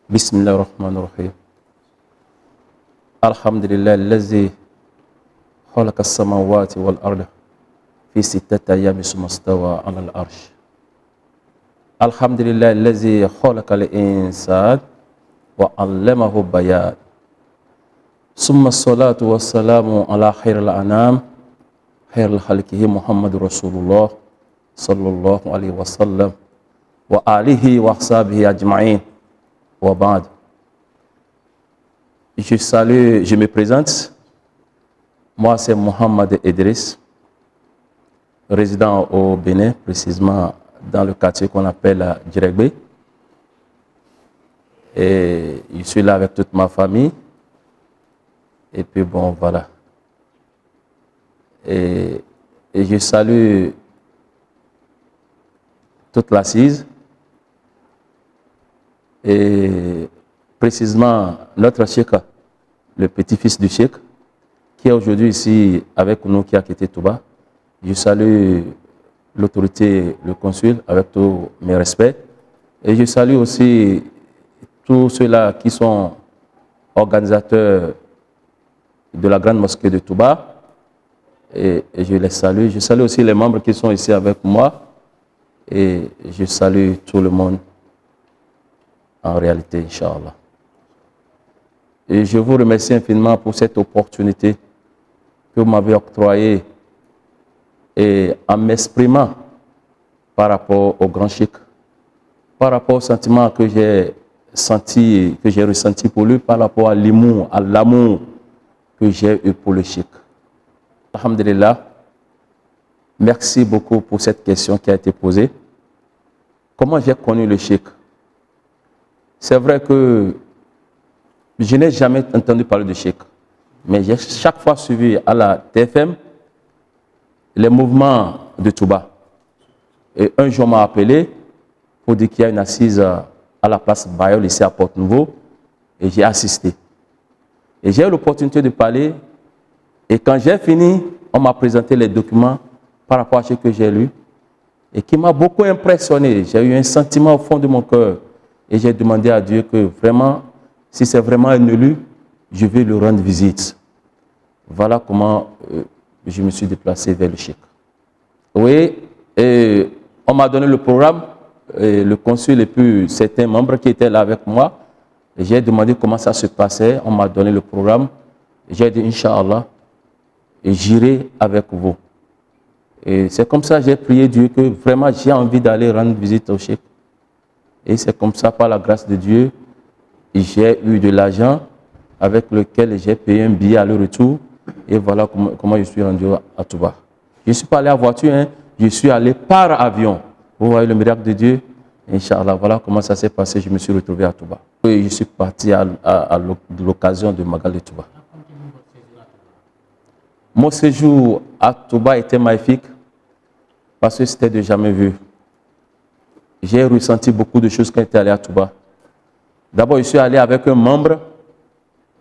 بسم الله الرحمن الرحيم الحمد لله الذي خلق السماوات والأرض في 6 أيام ثم استوى على العرش الحمد لله الذي خلق الإنسان وعلمه البيان ثم الصلاة والسلام على خير الأنام خير خلقه محمد رسول الله صلى الله عليه وسلم وآله وصحبه أجمعين وبعد. Je salue, je me présente. Moi, c'est Mohamed Idriss, résident au Bénin, précisément dans le quartier qu'on appelle Djiregbé. Et je suis là avec toute ma famille. Et puis bon, voilà. Et je salue toute l'assise. Et précisément notre cheikh, le petit-fils du cheikh, qui est aujourd'hui ici avec nous, qui a quitté Touba. Je salue l'autorité, le consul, avec tous mes respects. Et je salue aussi tous ceux-là qui sont organisateurs de la grande mosquée de Touba. Et je les salue. Je salue aussi les membres qui sont ici avec moi. Et je salue tout le monde en réalité, Inch'Allah. Et je vous remercie infiniment pour cette opportunité que vous m'avez octroyée et en m'exprimant par rapport au grand cheikh, par rapport au sentiment que j'ai senti, que j'ai ressenti pour lui, par rapport à l'amour que j'ai eu pour le cheikh. Alhamdulillah, merci beaucoup pour cette question qui a été posée. Comment j'ai connu le cheikh? C'est vrai que je n'ai jamais entendu parler de cheikh, mais j'ai chaque fois suivi à la TFM les mouvements de Touba. Et un jour, on m'a appelé pour dire qu'il y a une assise à la place Bayol, ici à Porte-Nouveau, et j'ai assisté. Et j'ai eu l'opportunité de parler, et quand j'ai fini, on m'a présenté les documents par rapport à ce que j'ai lu, et qui m'a beaucoup impressionné. J'ai eu un sentiment au fond de mon cœur. Et j'ai demandé à Dieu que vraiment, si c'est vraiment un élu, je vais lui rendre visite. Voilà comment je me suis déplacé vers le cheikh. Oui, et on m'a donné le programme, et le consul et puis certains membres qui étaient là avec moi. J'ai demandé comment ça se passait. On m'a donné le programme. J'ai dit, Inch'Allah, j'irai avec vous. Et c'est comme ça que j'ai prié Dieu que vraiment j'ai envie d'aller rendre visite au cheikh. Et c'est comme ça, par la grâce de Dieu, j'ai eu de l'argent avec lequel j'ai payé un billet à le retour. Et voilà comment je suis rendu à Touba. Je ne suis pas allé en voiture, hein, je suis allé par avion. Vous voyez le miracle de Dieu? Inch'Allah, voilà comment ça s'est passé. Je me suis retrouvé à Touba. Et je suis parti à l'occasion de Magal de Touba. Mon séjour à Touba était magnifique parce que c'était de jamais vu. J'ai ressenti beaucoup de choses quand j'étais allé à Touba. D'abord, je suis allé avec un membre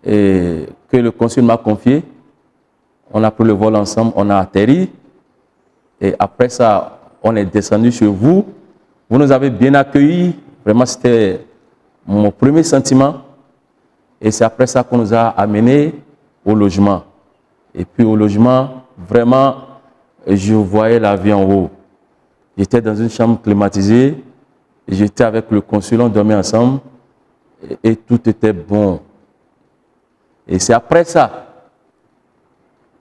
que le consul m'a confié. On a pris le vol ensemble, on a atterri. Et après ça, on est descendu chez vous. Vous nous avez bien accueillis. Vraiment, c'était mon premier sentiment. Et c'est après ça qu'on nous a amenés au logement. Et puis au logement, vraiment, je voyais la vie en haut. J'étais dans une chambre climatisée. J'étais avec le consul, on dormait ensemble et tout était bon. Et c'est après ça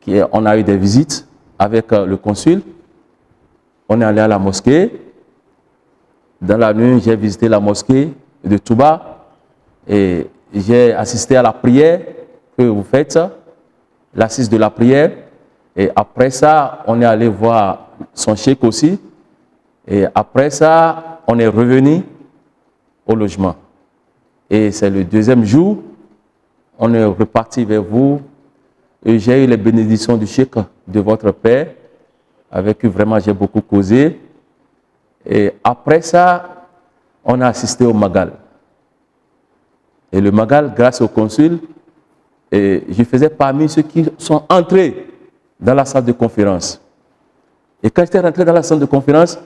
qu'on a eu des visites avec le consul. On est allé à la mosquée. Dans la nuit, j'ai visité la mosquée de Touba et j'ai assisté à la prière que vous faites, l'assise de la prière. Et après ça, on est allé voir son cheikh aussi. Et après ça, on est revenu au logement. Et c'est le deuxième jour, on est reparti vers vous. Et j'ai eu les bénédictions du cheikh de votre père, avec qui vraiment j'ai beaucoup causé. Et après ça, on a assisté au Magal. Et le Magal, grâce au consul, et je faisais parmi ceux qui sont entrés dans la salle de conférence. Et quand j'étais rentré dans la salle de conférence,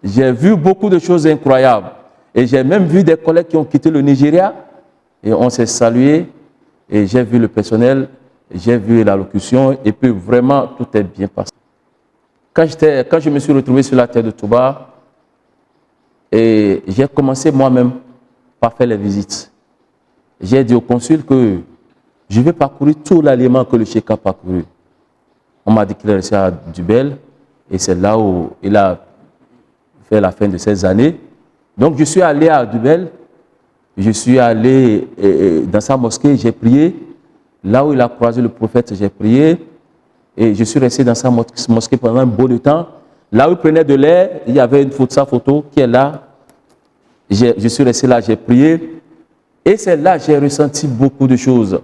j'ai vu beaucoup de choses incroyables. Et j'ai même vu des collègues qui ont quitté le Nigeria et on s'est salué et j'ai vu le personnel, j'ai vu l'allocution et puis vraiment tout est bien passé. Quand je me suis retrouvé sur la terre de Touba, et j'ai commencé moi-même par faire les visites. J'ai dit au consul que je vais parcourir tout l'aliment que le cheikh a parcouru. On m'a dit qu'il est resté à Dubel et c'est là où il a fait la fin de ses années. Donc je suis allé à Dubel, je suis allé dans sa mosquée, j'ai prié. Là où il a croisé le prophète, j'ai prié. Et je suis resté dans sa mosquée pendant un beau de temps. Là où il prenait de l'air, il y avait sa photo qui est là. Je suis resté là, j'ai prié. Et c'est là que j'ai ressenti beaucoup de choses.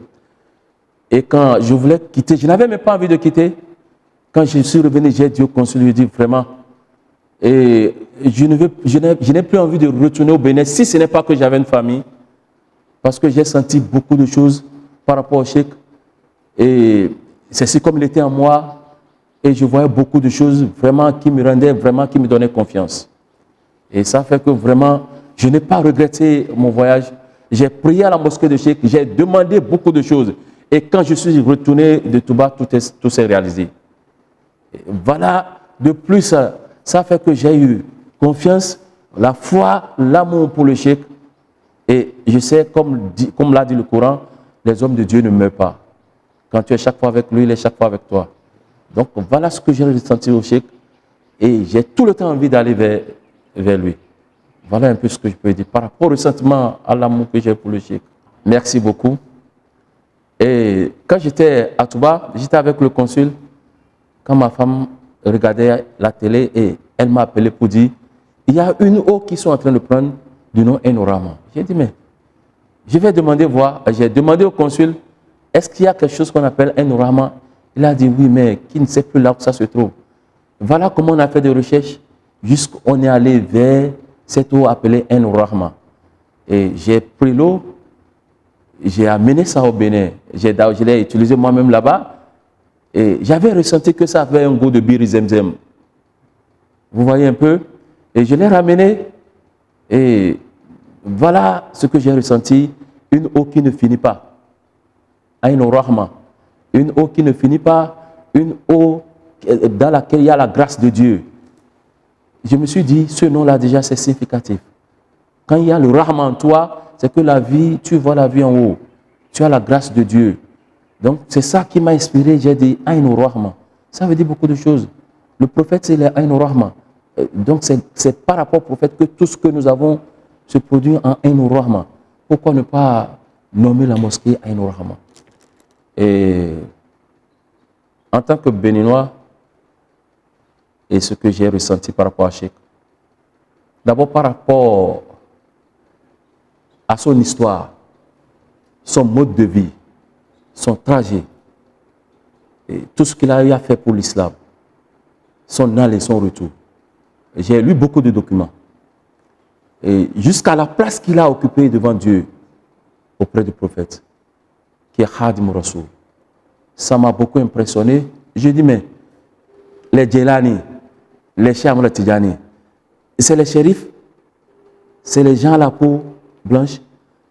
Et quand je voulais quitter, je n'avais même pas envie de quitter. Quand je suis revenu, j'ai dit au consul, je lui ai dit vraiment, et je n'ai plus envie de retourner au Bénin si ce n'est pas que j'avais une famille. Parce que j'ai senti beaucoup de choses par rapport au cheikh. Et c'est comme il était en moi. Et je voyais beaucoup de choses vraiment qui me rendaient, vraiment qui me donnaient confiance. Et ça fait que vraiment, je n'ai pas regretté mon voyage. J'ai prié à la mosquée de cheikh, j'ai demandé beaucoup de choses. Et quand je suis retourné de Touba, tout s'est réalisé. Et voilà, de plus, ça fait que j'ai eu confiance, la foi, l'amour pour le cheikh. Et je sais, comme l'a dit le Coran, les hommes de Dieu ne meurent pas. Quand tu es chaque fois avec lui, il est chaque fois avec toi. Donc voilà ce que j'ai ressenti au cheikh. Et j'ai tout le temps envie d'aller vers lui. Voilà un peu ce que je peux dire par rapport au sentiment, à l'amour que j'ai pour le cheikh. Merci beaucoup. Et quand j'étais à Touba, j'étais avec le consul. Quand ma femme regardait la télé et elle m'a appelé pour dire, il y a une eau qu'ils sont en train de prendre du nom Enorama. J'ai dit, mais je vais demander voir. J'ai demandé au consul, est-ce qu'il y a quelque chose qu'on appelle Enorama? Il a dit, oui, mais qui ne sait plus là où ça se trouve. Voilà comment on a fait des recherches, jusqu'on est allé vers cette eau appelée Enorama. Et j'ai pris l'eau, j'ai amené ça au Bénin. Je l'ai utilisé moi-même là-bas. Et j'avais ressenti que ça avait un goût de biri zemzem. Vous voyez un peu? Et je l'ai ramené. Et voilà ce que j'ai ressenti. Une eau qui ne finit pas. Aïn Rahma. Une eau qui ne finit pas. Une eau dans laquelle il y a la grâce de Dieu. Je me suis dit, ce nom-là déjà c'est significatif. Quand il y a le Rahma en toi, c'est que la vie, tu vois la vie en haut. Tu as la grâce de Dieu. Donc c'est ça qui m'a inspiré. J'ai dit Aïn Rahma. Ça veut dire beaucoup de choses. Le prophète c'est l'Aïn Rahma. Donc c'est par rapport au prophète que tout ce que nous avons se produit en Aïn Rahma. Pourquoi ne pas nommer la mosquée Aïn Rahma? Et en tant que Béninois, et ce que j'ai ressenti par rapport à Cheikh, d'abord par rapport à son histoire, son mode de vie, son trajet, et tout ce qu'il a eu à faire pour l'islam, son aller et son retour. J'ai lu beaucoup de documents. Et jusqu'à la place qu'il a occupée devant Dieu, auprès du prophète, qui est Khadim Rasoul. Ça m'a beaucoup impressionné. J'ai dit, mais les Djelani, les Cheikh Ahmad Tidjani, c'est les shérifs, c'est les gens à la peau blanche,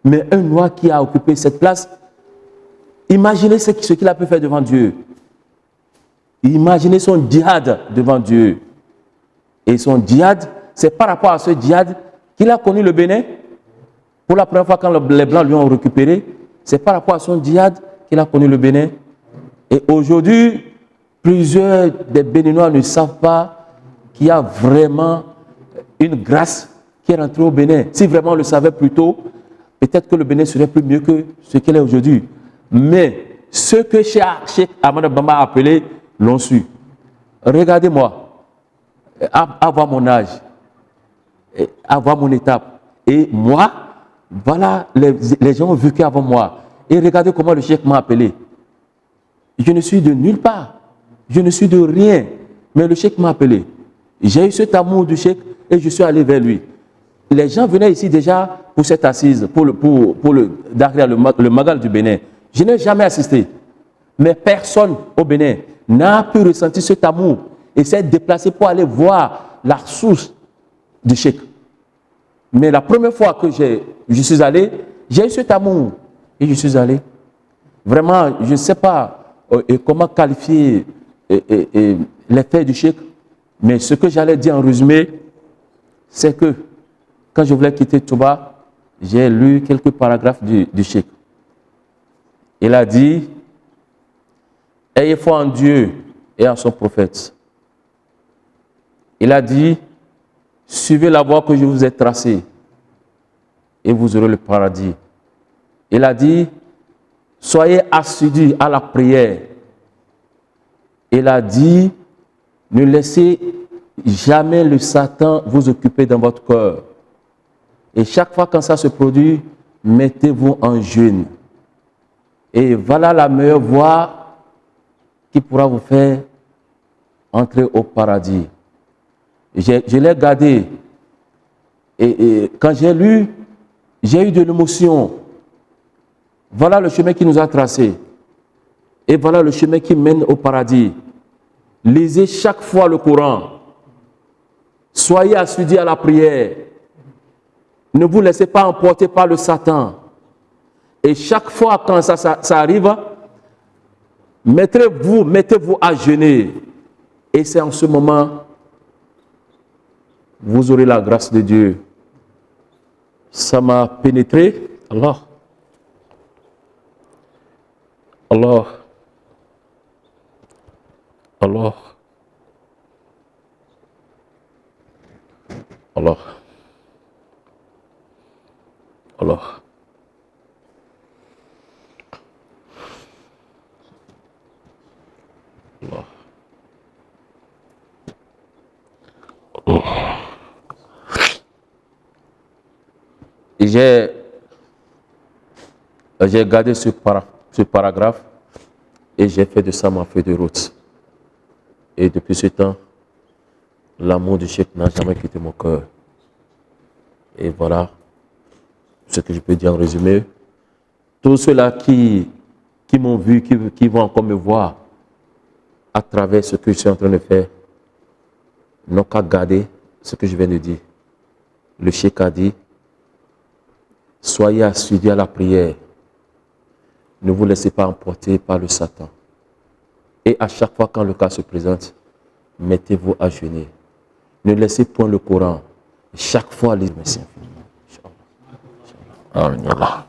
mais un noir qui a occupé cette place. Imaginez ce qu'il a pu faire devant Dieu. Imaginez son djihad devant Dieu. Et son djihad, c'est par rapport à ce djihad qu'il a connu le Bénin. Pour la première fois, quand les Blancs lui ont récupéré, c'est par rapport à son djihad qu'il a connu le Bénin. Et aujourd'hui, plusieurs des Béninois ne savent pas qu'il y a vraiment une grâce qui est rentrée au Bénin. Si vraiment on le savait plus tôt, peut-être que le Bénin serait plus mieux que ce qu'il est aujourd'hui. Mais ceux que Cheikh Ahmadou Bamba a appelés l'ont su. Regardez-moi, avoir mon âge, avoir mon étape. Et moi, voilà, les gens ont vécu avant moi. Et regardez comment le Cheikh m'a appelé. Je ne suis de nulle part. Je ne suis de rien. Mais le Cheikh m'a appelé. J'ai eu cet amour du Cheikh et je suis allé vers lui. Les gens venaient ici déjà pour cette assise, pour le Magal du Bénin. Je n'ai jamais assisté. Mais personne au Bénin n'a pu ressentir cet amour et s'être déplacé pour aller voir la source du Cheikh. Mais la première fois que je suis allé, j'ai eu cet amour. Et je suis allé. Vraiment, je ne sais pas comment qualifier l'effet du Cheikh. Mais ce que j'allais dire en résumé, c'est que quand je voulais quitter Touba, j'ai lu quelques paragraphes du Cheikh. Il a dit, ayez foi en Dieu et en son prophète. Il a dit, suivez la voie que je vous ai tracée et vous aurez le paradis. Il a dit, soyez assidus à la prière. Il a dit, ne laissez jamais le Satan vous occuper dans votre cœur. Et chaque fois quand ça se produit, mettez-vous en jeûne. Et voilà la meilleure voie qui pourra vous faire entrer au paradis. Je l'ai gardé. Et quand j'ai lu, j'ai eu de l'émotion. Voilà le chemin qui nous a tracé. Et voilà le chemin qui mène au paradis. Lisez chaque fois le Coran. Soyez assidus à la prière. Ne vous laissez pas emporter par le Satan. Et chaque fois quand ça arrive, mettez-vous à jeûner. Et c'est en ce moment, vous aurez la grâce de Dieu. Ça m'a pénétré. Allah. Allah. Allah. Allah. Allah. Allah. Allah. Et j'ai gardé ce paragraphe et j'ai fait de ça ma feuille de route. Et depuis ce temps, l'amour du Cheikh n'a jamais quitté mon cœur. Et voilà ce que je peux dire en résumé. Tous ceux-là qui m'ont vu, qui vont encore me voir à travers ce que je suis en train de faire, n'ont qu'à garder ce que je viens de dire. Le Cheikh a dit, soyez assidus à la prière. Ne vous laissez pas emporter par le Satan. Et à chaque fois quand le cas se présente, mettez-vous à jeûner. Ne laissez point le Coran. Chaque fois, lisez. Merci infiniment. Inch'Allah. Inch'Allah.